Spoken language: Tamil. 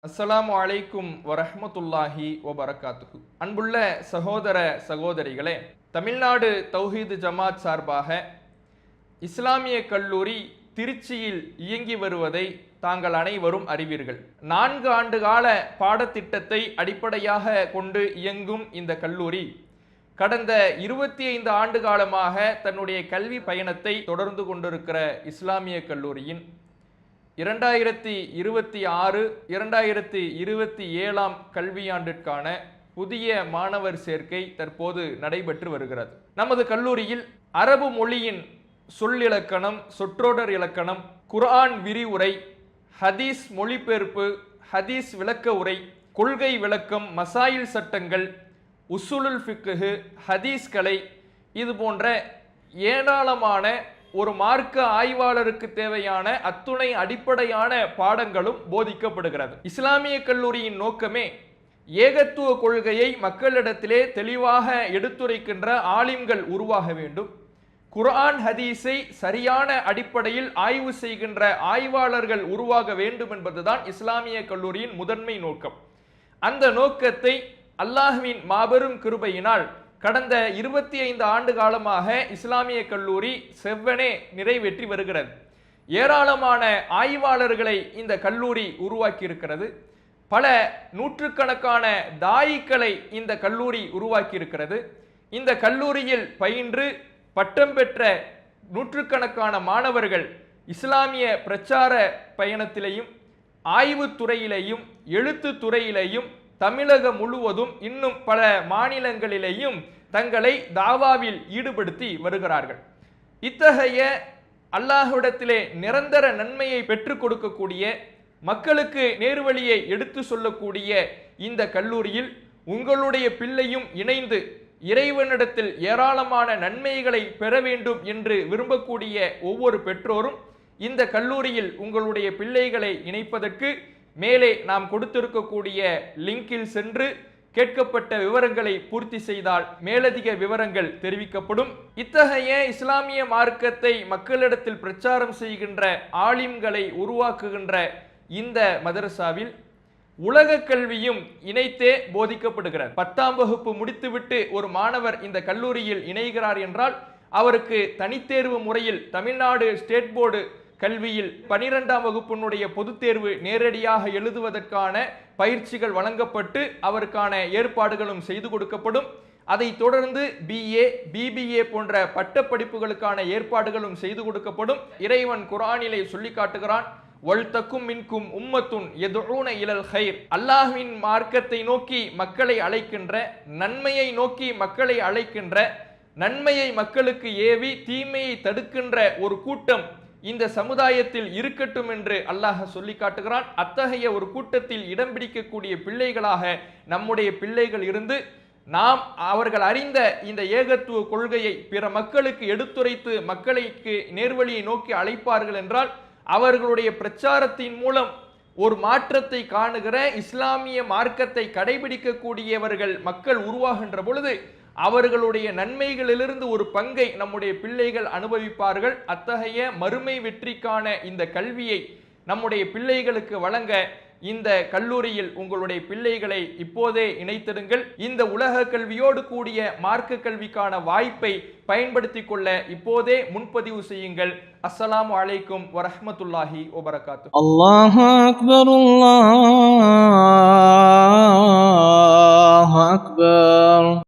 அஸ்ஸலாமு அலைக்கும் வரஹ்மத்துல்லாஹி வபரகாத்துஹு. அன்புள்ள சகோதர சகோதரிகளே, தமிழ்நாடு தௌஹீது ஜமாத் சார்பாக இஸ்லாமிய கல்லூரி திருச்சியில் இயங்கி வருவதை தாங்கள் அனைவரும் அறிவீர்கள். 4 ஆண்டுகால பாடத்திட்டத்தை அடிப்படையாக கொண்டு இயங்கும் இந்த கல்லூரி கடந்த 25 ஆண்டு காலமாக தன்னுடைய கல்வி பயணத்தை தொடர்ந்து கொண்டிருக்கிற இஸ்லாமிய கல்லூரியின் 2026 2027 கல்வியாண்டிற்கான புதிய மாணவர் சேர்க்கை தற்போது நடைபெற்று வருகிறது. நமது கல்லூரியில் அரபு மொழியின் சொல்லிலக்கணம், சொற்றொடர் இலக்கணம், குர்ஆன் விரிவுரை, ஹதீஸ் மொழிபெயர்ப்பு, ஹதீஸ் விளக்க உரை, கொள்கை விளக்கம், மசாயில் சட்டங்கள், உசூலுல் ஃபிக்ஹ், ஹதீஸ் கலை, இது போன்ற ஏராளமான ஒரு மார்க்க ஆய்வாளருக்கு தேவையான அத்துணை அடிப்படையான பாடங்களும் போதிக்கப்படுகிறது. இஸ்லாமிய கல்லூரியின் நோக்கமே ஏகத்துவ கொள்கையை மக்களிடத்திலே தெளிவாக எடுத்துரைக்கின்ற ஆலிம்கள் உருவாக வேண்டும், குர்ஆன் ஹதீஸை சரியான அடிப்படையில் ஆய்வு செய்கின்ற ஆய்வாளர்கள் உருவாக வேண்டும் என்பதுதான் இஸ்லாமிய கல்லூரியின் முதன்மை நோக்கம். அந்த நோக்கத்தை அல்லாஹ்வின் மாபெரும் கிருபையினால் கடந்த 25 ஆண்டு காலமாக இஸ்லாமிய கல்லூரி செவ்வனே நிறைவேற்றி வருகிறது. ஏராளமான ஆய்வாளர்களை இந்த கல்லூரி உருவாக்கி இருக்கிறது. பல நூற்றுக்கணக்கான தாயிக்களை இந்த கல்லூரி உருவாக்கி இருக்கிறது. இந்த கல்லூரியில் பயின்று பட்டம் பெற்ற நூற்றுக்கணக்கான மாணவர்கள் இஸ்லாமிய பிரச்சார பயணத்திலேயும் ஆய்வுத்துறையிலேயும் எழுத்து துறையிலேயும் தமிழகம் முழுவதும் இன்னும் பல மாநிலங்களிலேயும் தங்களை தாவாவில் ஈடுபடுத்தி வருகிறார்கள். இத்தகைய அல்லாஹ்விடத்திலே நிரந்தர நன்மையை பெற்றுக் கொடுக்கக்கூடிய, மக்களுக்கு நேர்வழியை எடுத்து சொல்லக்கூடிய இந்த கல்லூரியில் உங்களுடைய பிள்ளையும் இணைந்து இறைவனிடத்தில் ஏராளமான நன்மைகளை பெற வேண்டும் என்று விரும்பக்கூடிய ஒவ்வொரு பெற்றோரும் இந்த கல்லூரியில் உங்களுடைய பிள்ளைகளை இணைப்பதற்கு மேலே நாம் கொடுத்திருக்கக்கூடிய லிங்கில் சென்று கேட்கப்பட்ட விவரங்களை பூர்த்தி செய்தால் மேலதிக விவரங்கள் தெரிவிக்கப்படும். இத்தகைய இஸ்லாமிய மார்க்கத்தை மக்களிடத்தில் பிரச்சாரம் செய்கின்ற ஆலிம்களை உருவாக்குகின்ற இந்த மதரசாவில் உலக கல்வியும் இணைத்தே போதிக்கப்படுகிறது. 10ஆம் வகுப்பு முடித்துவிட்டு ஒரு மாணவர் இந்த கல்லூரியில் இணைகிறார் என்றால் அவருக்கு தனித்தேர்வு முறையில் தமிழ்நாடு ஸ்டேட் போர்டு கல்வியில் 12ஆம் வகுப்பினுடைய பொதுத் தேர்வு நேரடியாக எழுதுவதற்கான பயிற்சிகள் வழங்கப்பட்டு அவருக்கான ஏற்பாடுகளும் செய்து கொடுக்கப்படும். அதைத் தொடர்ந்து BA, BBA போன்ற பட்ட படிப்புகளுக்கான ஏற்பாடுகளும் செய்து கொடுக்கப்படும். இறைவன் குர்ஆனிலே சொல்லி காட்டுகிறான், வல் தக்கும் மின்கும் உம்மத்துன் யதுஊன இலல் கைர். அல்லாஹ்வின் மார்க்கத்தை நோக்கி மக்களை அழைக்கின்ற, நன்மையை நோக்கி மக்களை அழைக்கின்ற, நன்மையை மக்களுக்கு ஏவி தீமையை தடுக்கின்ற ஒரு கூட்டம் இந்த சமுதாயத்தில் இருக்கட்டும் என்று அல்லாஹ் சொல்லி காட்டுகிறான். அத்தகைய ஒரு கூட்டத்தில் இடம் பிடிக்கக்கூடிய பிள்ளைகளாக நம்முடைய பிள்ளைகள் இருந்து நாம் அவர்கள் அறிந்த இந்த ஏகத்துவ கொள்கையை பிற மக்களுக்கு எடுத்துரைத்து மக்களுக்கு நேர்வழியை நோக்கி அழைப்பார்கள் என்றால் அவர்களுடைய பிரச்சாரத்தின் மூலம் ஒரு மாற்றத்தை காணுகிற இஸ்லாமிய மார்க்கத்தை கடைபிடிக்கக்கூடியவர்கள் மக்கள் உருவாகின்ற பொழுது அவர்களுடைய நன்மைகளிலிருந்து ஒரு பங்கை நம்முடைய பிள்ளைகள் அனுபவிப்பார்கள். அத்தகைய மறுமை வெற்றிக்கான இந்த கல்வியை நம்முடைய பிள்ளைகளுக்கு வழங்க இந்த கல்லூரியில் உங்களுடைய பிள்ளைகளை இப்போதே இணைத்திடுங்கள். இந்த உலக கல்வியோடு கூடிய மார்க்க கல்விக்கான வாய்ப்பை பயன்படுத்திக் கொள்ள இப்போதே முன்பதிவு செய்யுங்கள். அஸ்ஸலாமு அலைக்கும் வரஹ்மத்துல்லாஹி வபரகாத்துஹு. அல்லாஹு அக்பர், அல்லாஹு அக்பர்.